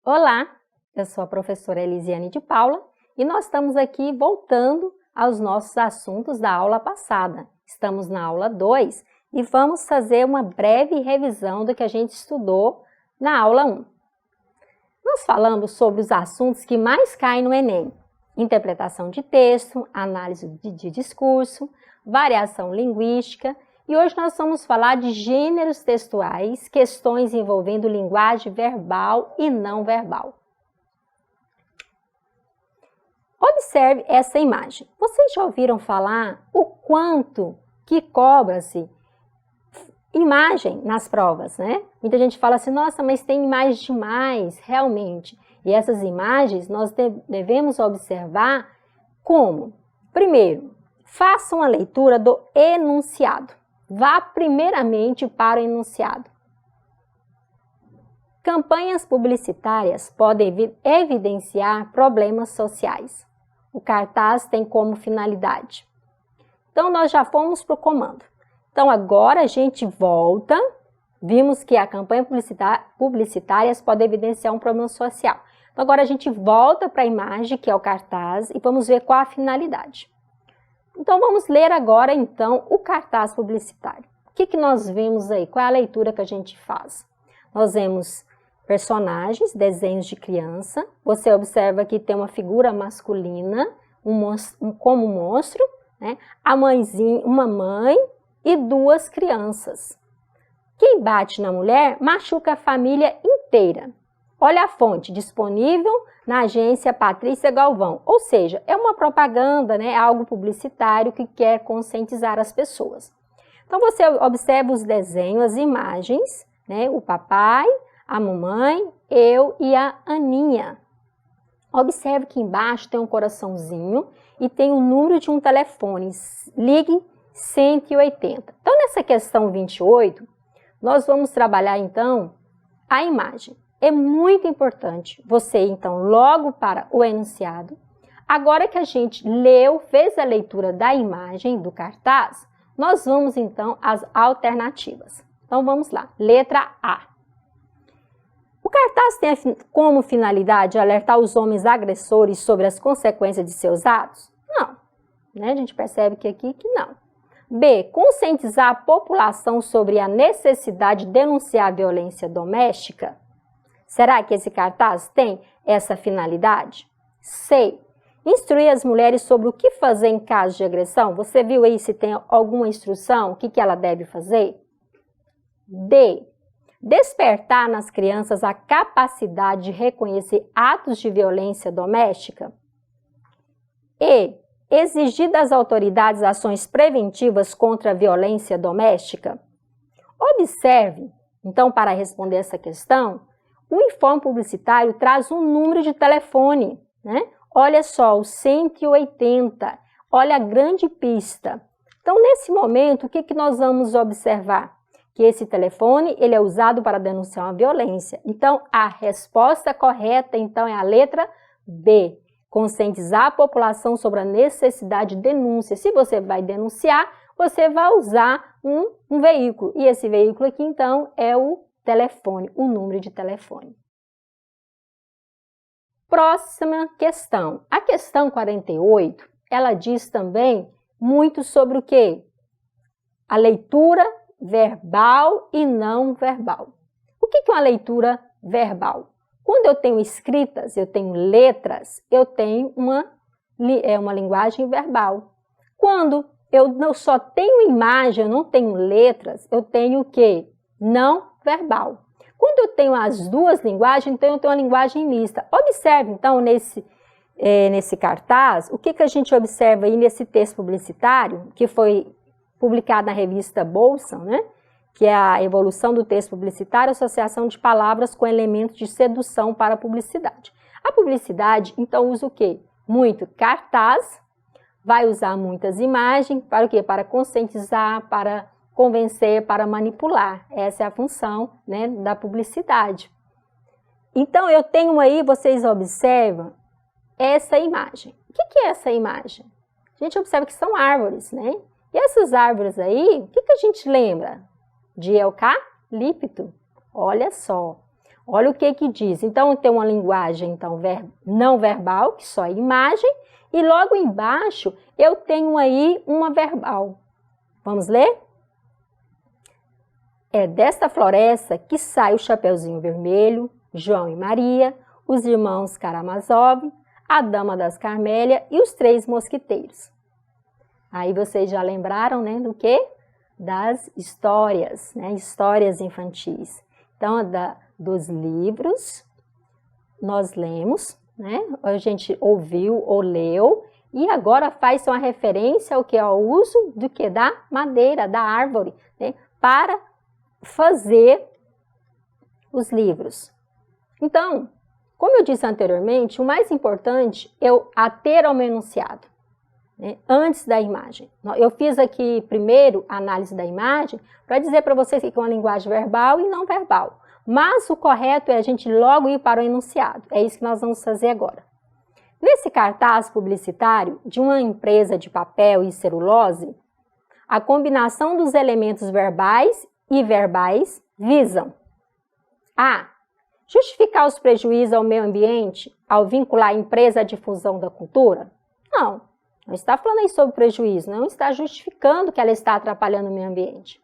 Olá, eu sou a professora Elisiane de Paula e nós estamos aqui voltando aos nossos assuntos da aula passada. Estamos na aula 2 e vamos fazer uma breve revisão do que a gente estudou na aula 1. Nós falamos sobre os assuntos que mais caem no Enem: interpretação de texto, análise de discurso, variação linguística, e hoje nós vamos falar de gêneros textuais, questões envolvendo linguagem verbal e não verbal. Observe essa imagem. Vocês já ouviram falar o quanto que cobra-se imagem nas provas, né? Muita gente fala assim, nossa, mas tem imagem demais, realmente. E essas imagens nós devemos observar como? Primeiro, façam a leitura do enunciado. Vá primeiramente para o enunciado. Campanhas publicitárias podem evidenciar problemas sociais. O cartaz tem como finalidade. Então, nós já fomos para o comando. Então, agora a gente volta. Vimos que a campanha publicitária pode evidenciar um problema social. Então, agora a gente volta para a imagem, que é o cartaz, e vamos ver qual a finalidade. Então, vamos ler agora, então, o cartaz publicitário. O que nós vemos aí? Qual é a leitura que a gente faz? Nós vemos personagens, desenhos de criança. Você observa que tem uma figura masculina, como um monstro, né? A mãezinha, uma mãe e duas crianças. Quem bate na mulher machuca a família inteira. Olha a fonte, disponível na agência Patrícia Galvão. Ou seja, é uma propaganda, né? Algo publicitário que quer conscientizar as pessoas. Então, você observa os desenhos, as imagens, né? O papai, a mamãe, eu e a Aninha. Observe que embaixo tem um coraçãozinho e tem o número de um telefone. Ligue 180. Então, nessa questão 28, nós vamos trabalhar, então, a imagem. É muito importante você, então, logo para o enunciado. Agora que a gente leu, fez a leitura da imagem, do cartaz, nós vamos, então, às alternativas. Então, vamos lá. Letra A. O cartaz tem como finalidade alertar os homens agressores sobre as consequências de seus atos? Não. Né? A gente percebe que aqui que não. B. Conscientizar a população sobre a necessidade de denunciar a violência doméstica? Será que esse cartaz tem essa finalidade? C. Instruir as mulheres sobre o que fazer em caso de agressão? Você viu aí se tem alguma instrução? O que ela deve fazer? D. Despertar nas crianças a capacidade de reconhecer atos de violência doméstica? E. Exigir das autoridades ações preventivas contra a violência doméstica? Observe, então, para responder essa questão, o informe publicitário traz um número de telefone, né? Olha só, o 180, olha a grande pista. Então, nesse momento, o que nós vamos observar? Que esse telefone, ele é usado para denunciar uma violência. Então, a resposta correta, então, é a letra B. Conscientizar a população sobre a necessidade de denúncia. Se você vai denunciar, você vai usar um veículo. E esse veículo aqui, então, é o telefone, o número de telefone. Próxima questão. A questão 48, ela diz também muito sobre o quê? A leitura verbal e não verbal. O que é uma leitura verbal? Quando eu tenho escritas, eu tenho letras, eu tenho uma linguagem verbal. Quando eu só tenho imagem, eu não tenho letras, eu tenho o quê? Não verbal. Quando eu tenho as duas linguagens, então eu tenho uma linguagem mista. Observe, então, nesse cartaz, o que a gente observa aí nesse texto publicitário, que foi publicado na revista Bolsa, né? Que é a evolução do texto publicitário, associação de palavras com elementos de sedução para a publicidade. A publicidade, então, usa o quê? Muito cartaz, vai usar muitas imagens, para o quê? Para conscientizar, para convencer, para manipular. Essa é a função, né, da publicidade. Então, eu tenho aí, vocês observam, essa imagem. O que é essa imagem? A gente observa que são árvores, né? E essas árvores aí, o que a gente lembra? De eucalipto. Olha só. Olha o que diz. Então, tem uma linguagem então, não verbal, que só é imagem, e logo embaixo eu tenho aí uma verbal. Vamos ler? É desta floresta que sai o Chapeuzinho Vermelho, João e Maria, os irmãos Karamazov, a Dama das Carmélia e os 3 mosquiteiros. Aí vocês já lembraram, né, do quê? Das histórias, né, histórias infantis. Então, dos livros, nós lemos, né, a gente ouviu ou leu, e agora faz uma referência ao que? Ao uso do que? Da madeira, da árvore, né, para fazer os livros. Então, como eu disse anteriormente, o mais importante é ter ao enunciado, né, antes da imagem. Eu fiz aqui primeiro a análise da imagem para dizer para vocês que é uma linguagem verbal e não verbal. Mas o correto é a gente logo ir para o enunciado. É isso que nós vamos fazer agora. Nesse cartaz publicitário de uma empresa de papel e celulose, a combinação dos elementos verbais e verbais visam a. Justificar os prejuízos ao meio ambiente ao vincular a empresa à difusão da cultura? Não está falando aí sobre prejuízo, não está justificando que ela está atrapalhando o meio ambiente.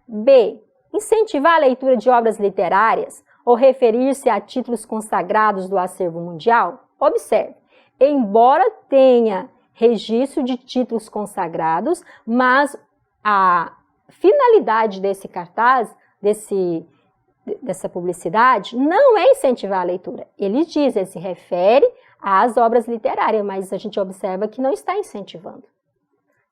B. Incentivar a leitura de obras literárias ou referir-se a títulos consagrados do acervo mundial? Observe, embora tenha registro de títulos consagrados, mas a finalidade desse cartaz, dessa publicidade, não é incentivar a leitura. Ele se refere às obras literárias, mas a gente observa que não está incentivando.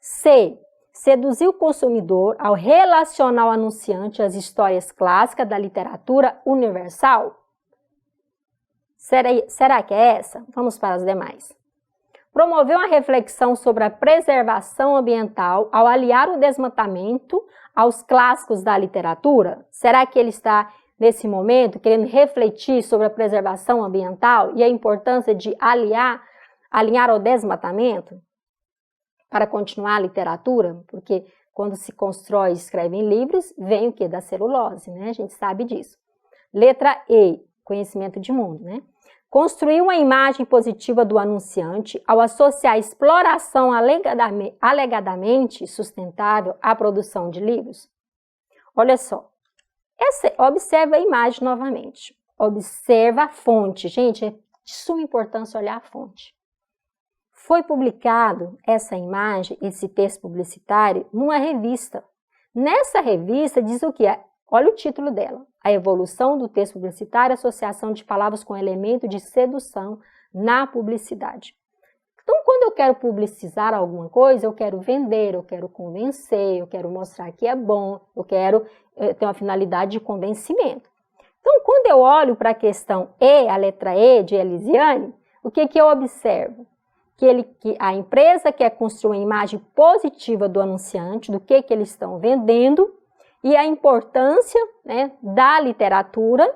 C. Seduzir o consumidor ao relacionar o anunciante às histórias clássicas da literatura universal? Será que é essa? Vamos para as demais. Promover uma reflexão sobre a preservação ambiental ao aliar o desmatamento aos clássicos da literatura? Será que ele está, nesse momento, querendo refletir sobre a preservação ambiental e a importância de alinhar ao desmatamento para continuar a literatura? Porque quando se constrói e escreve em livros, vem o quê? Da celulose, né? A gente sabe disso. Letra E, conhecimento de mundo, né? Construir uma imagem positiva do anunciante ao associar a exploração alegadamente sustentável à produção de livros. Olha só, observa a imagem novamente. Observa a fonte. Gente, é de suma importância olhar a fonte. Foi publicado essa imagem, esse texto publicitário, numa revista. Nessa revista diz o que é? Olha o título dela. A evolução do texto publicitário, associação de palavras com elemento de sedução na publicidade. Então, quando eu quero publicizar alguma coisa, eu quero vender, eu quero convencer, eu quero mostrar que é bom, eu quero ter uma finalidade de convencimento. Então, quando eu olho para a questão E, a letra E de Elisiane, o que eu observo? Que a empresa quer construir uma imagem positiva do anunciante, do que eles estão vendendo, e a importância, né, da literatura,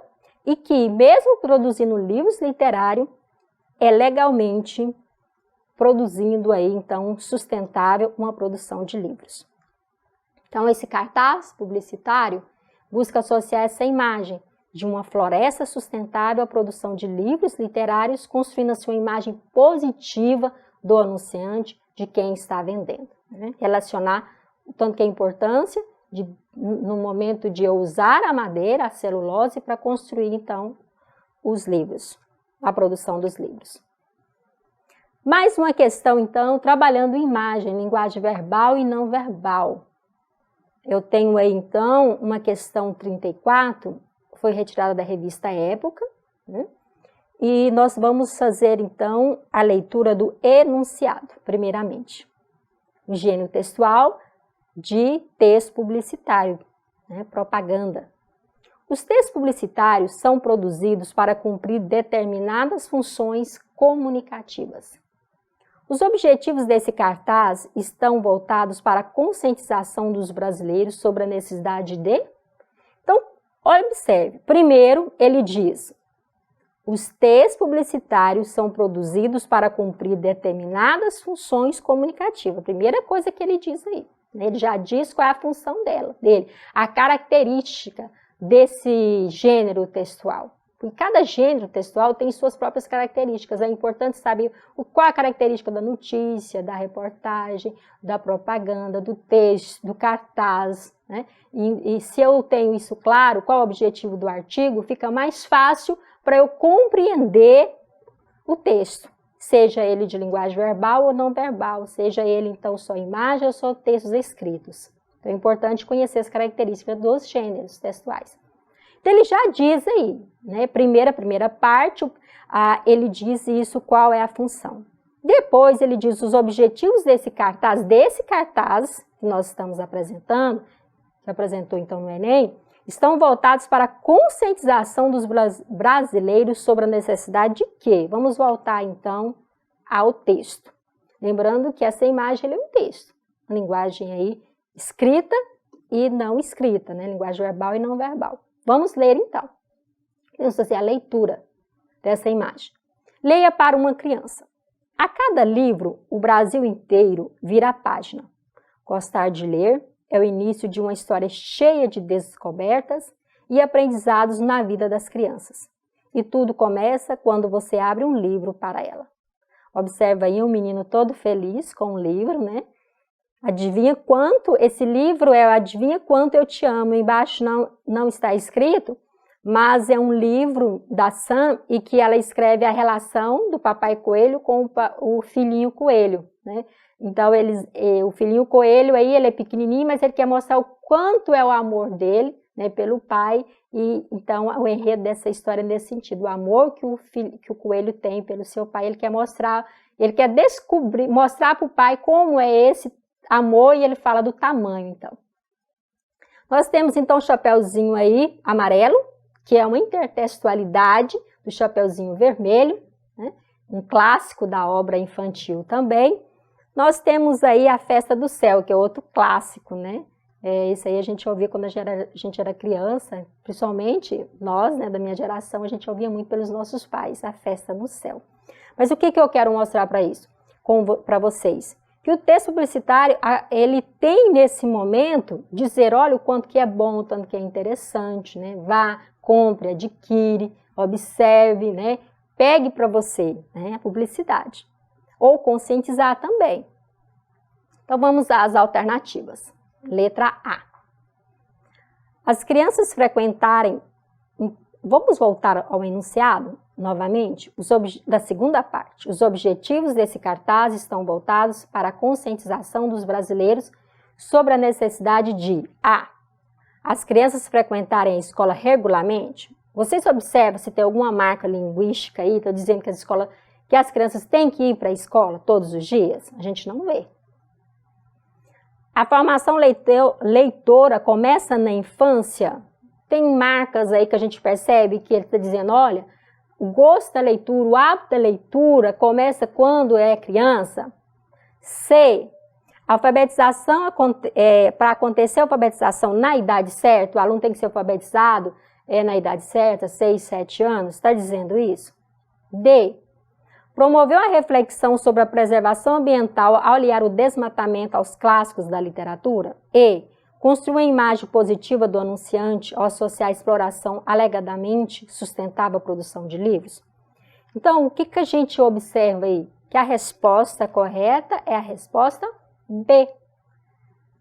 e que mesmo produzindo livros literários, é legalmente produzindo aí, então, sustentável uma produção de livros. Então, esse cartaz publicitário busca associar essa imagem de uma floresta sustentável à produção de livros literários, construindo a sua imagem positiva do anunciante, de quem está vendendo, né? Relacionar o tanto que é a importância no momento de eu usar a madeira, a celulose, para construir, então, os livros, a produção dos livros. Mais uma questão, então, trabalhando imagem, linguagem verbal e não verbal. Eu tenho aí, então, uma questão 34, foi retirada da revista Época, né? E nós vamos fazer, então, a leitura do enunciado, primeiramente. Gênero textual de texto publicitário, né? Propaganda. Os textos publicitários são produzidos para cumprir determinadas funções comunicativas. Os objetivos desse cartaz estão voltados para a conscientização dos brasileiros sobre a necessidade de... Então, observe. Primeiro, ele diz, os textos publicitários são produzidos para cumprir determinadas funções comunicativas. Primeira coisa que ele diz aí. Ele já diz qual é a função dele, a característica desse gênero textual. Porque cada gênero textual tem suas próprias características. É importante saber qual a característica da notícia, da reportagem, da propaganda, do texto, do cartaz, né? E se eu tenho isso claro, qual é o objetivo do artigo, fica mais fácil para eu compreender o texto, seja ele de linguagem verbal ou não verbal, seja ele então só imagem ou só textos escritos. Então é importante conhecer as características dos gêneros textuais. Então ele já diz aí, né, primeira parte, ele diz isso, qual é a função. Depois ele diz os objetivos desse cartaz que nós estamos apresentando, que apresentou então no Enem, estão voltados para a conscientização dos brasileiros sobre a necessidade de quê? Vamos voltar então ao texto. Lembrando que essa imagem é um texto, uma linguagem aí escrita e não escrita, né? Linguagem verbal e não verbal. Vamos ler então. Vamos fazer a leitura dessa imagem. Leia para uma criança. A cada livro, o Brasil inteiro vira a página. Gostar de ler é o início de uma história cheia de descobertas e aprendizados na vida das crianças. E tudo começa quando você abre um livro para ela. Observa aí um menino todo feliz com o livro, né? Adivinha quanto esse livro é? Adivinha quanto eu te amo. Embaixo não está escrito, mas é um livro da Sam e que ela escreve a relação do papai coelho com o filhinho coelho, né? Então, o filhinho coelho aí, ele é pequenininho, mas ele quer mostrar o quanto é o amor dele, né, pelo pai. E então, o enredo dessa história é nesse sentido. O amor que o coelho tem pelo seu pai, ele quer mostrar para o pai como é esse amor, e ele fala do tamanho, então. Nós temos, então, o chapeuzinho aí, amarelo, que é uma intertextualidade do chapeuzinho vermelho, né, um clássico da obra infantil também. Nós temos aí a Festa do Céu, que é outro clássico, né? Isso aí a gente ouvia quando a gente era criança, principalmente nós, né, da minha geração, a gente ouvia muito pelos nossos pais, a Festa no Céu. Mas o que eu quero mostrar para vocês? Que o texto publicitário, ele tem nesse momento dizer, olha o quanto que é bom, o tanto que é interessante, né? Vá, compre, adquire, observe, né? Pegue para você, né, a publicidade. Ou conscientizar também. Então, vamos às alternativas. Letra A. As crianças frequentarem... Vamos voltar ao enunciado, novamente, da segunda parte. Os objetivos desse cartaz estão voltados para a conscientização dos brasileiros sobre a necessidade de A. As crianças frequentarem a escola regularmente. Vocês observam se tem alguma marca linguística aí, estou dizendo que as crianças têm que ir para a escola todos os dias? A gente não vê. A formação leitora começa na infância. Tem marcas aí que a gente percebe que ele está dizendo, olha, o gosto da leitura, o hábito da leitura começa quando é criança. C. A alfabetização, para acontecer a alfabetização na idade certa, o aluno tem que ser alfabetizado na idade certa, 6, 7 anos, está dizendo isso? D. Promoveu a reflexão sobre a preservação ambiental ao aliar o desmatamento aos clássicos da literatura? E. Construiu uma imagem positiva do anunciante ao associar a exploração alegadamente sustentável à produção de livros? Então, o que a gente observa aí? Que a resposta correta é a resposta B.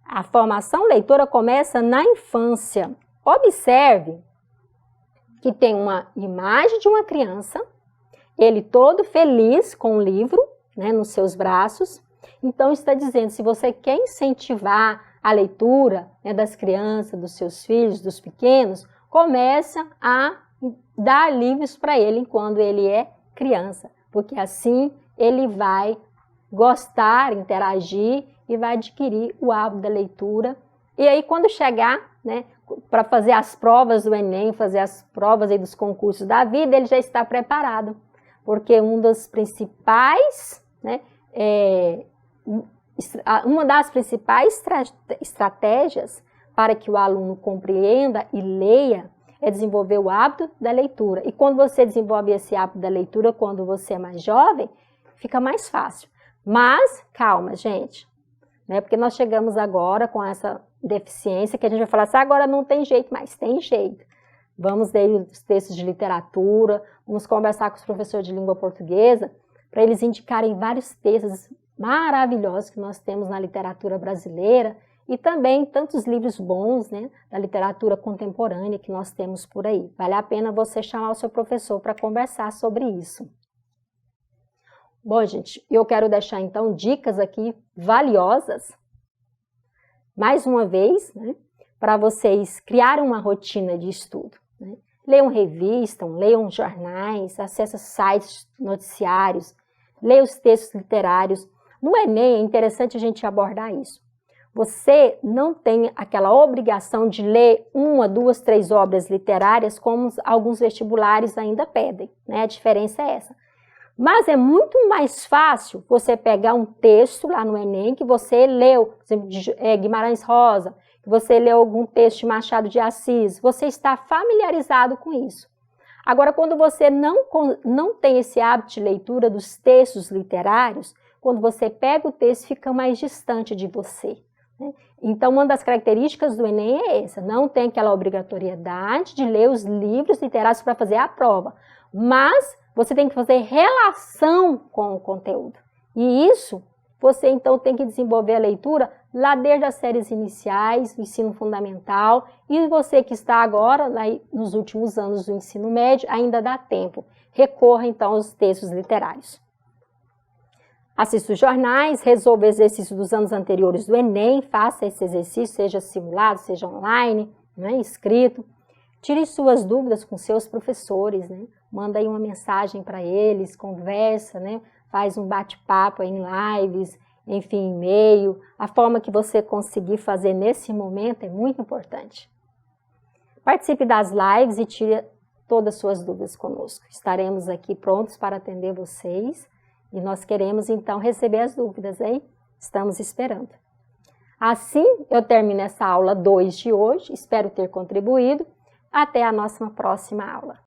A formação leitora começa na infância. Observe que tem uma imagem de uma criança, ele todo feliz com o livro, né, nos seus braços. Então, está dizendo, se você quer incentivar a leitura, né, das crianças, dos seus filhos, dos pequenos, começa a dar livros para ele quando ele é criança, porque assim ele vai gostar, interagir e vai adquirir o hábito da leitura. E aí, quando chegar, né, para fazer as provas do Enem, fazer as provas aí dos concursos da vida, ele já está preparado. Porque uma das principais estratégias para que o aluno compreenda e leia é desenvolver o hábito da leitura. E quando você desenvolve esse hábito da leitura, quando você é mais jovem, fica mais fácil. Mas, calma, gente, né? Porque nós chegamos agora com essa deficiência que a gente vai falar assim, agora não tem jeito mais, tem jeito. vamos ler os textos de literatura, vamos conversar com os professores de língua portuguesa, para eles indicarem vários textos maravilhosos que nós temos na literatura brasileira e também tantos livros bons, né, da literatura contemporânea que nós temos por aí. Vale a pena você chamar o seu professor para conversar sobre isso. Bom, gente, eu quero deixar então dicas aqui valiosas, mais uma vez, né, para vocês criarem uma rotina de estudo. Né? Leiam revistas, leiam jornais, acessem sites, noticiários, leiam os textos literários. No Enem é interessante a gente abordar isso. Você não tem aquela obrigação de ler 1, 2, 3 obras literárias como alguns vestibulares ainda pedem, né? A diferença é essa. Mas é muito mais fácil você pegar um texto lá no Enem que você leu, por exemplo, de Guimarães Rosa, que você leu algum texto de Machado de Assis, você está familiarizado com isso. Agora, quando você não tem esse hábito de leitura dos textos literários, quando você pega o texto, fica mais distante de você. Né? Então, uma das características do Enem é essa, não tem aquela obrigatoriedade de ler os livros literários para fazer a prova, mas você tem que fazer relação com o conteúdo. E isso, você então tem que desenvolver a leitura lá desde as séries iniciais, o ensino fundamental, e você que está agora, nos últimos anos do ensino médio, ainda dá tempo. Recorra então aos textos literários. Assista os jornais, resolva exercícios dos anos anteriores do Enem, faça esse exercício, seja simulado, seja online, né, escrito. Tire suas dúvidas com seus professores, né? Manda aí uma mensagem para eles, conversa, né? Faz um bate-papo em lives, enfim, e-mail. A forma que você conseguir fazer nesse momento é muito importante. Participe das lives e tire todas as suas dúvidas conosco. Estaremos aqui prontos para atender vocês. E nós queremos, então, receber as dúvidas, hein? Estamos esperando. Assim, eu termino essa aula 2 de hoje. Espero ter contribuído. Até a nossa próxima aula.